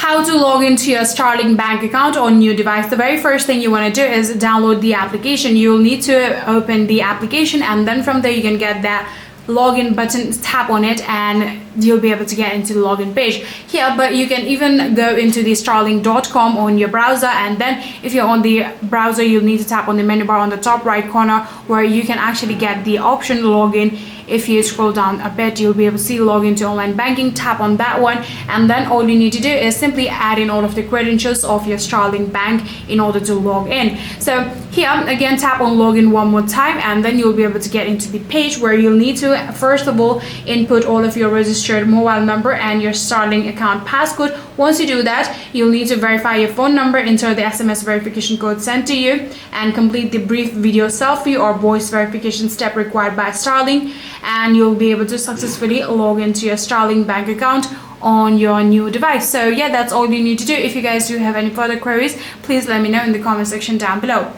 how to log into your Starling Bank account on new device. The very first thing you want to do is download the application. You'll need to open the application, and then from there you can get that login button, tap on it, and you'll be able to get into the login page here. But you can even go into the starling.com on your browser, and then if you're on the browser, you'll need to tap on the menu bar on the top right corner where you can actually get the option login. If you scroll down a bit, you'll be able to see login to online banking. Tap on that one, and then all you need to do is simply add in all of the credentials of your Starling Bank in order to log in. So here again, tap on login one more time, and then you'll be able to get into the page where you'll need to first of all input all of your registered mobile number and your Starling account passcode. Once you do that, you'll need to verify your phone number, enter the SMS verification code sent to you, and complete the brief video selfie or voice verification step required by Starling, and you'll be able to successfully log into your Starling Bank account on your new device. So yeah, that's all you need to do. If you guys do have any further queries, please let me know in the comment section down below.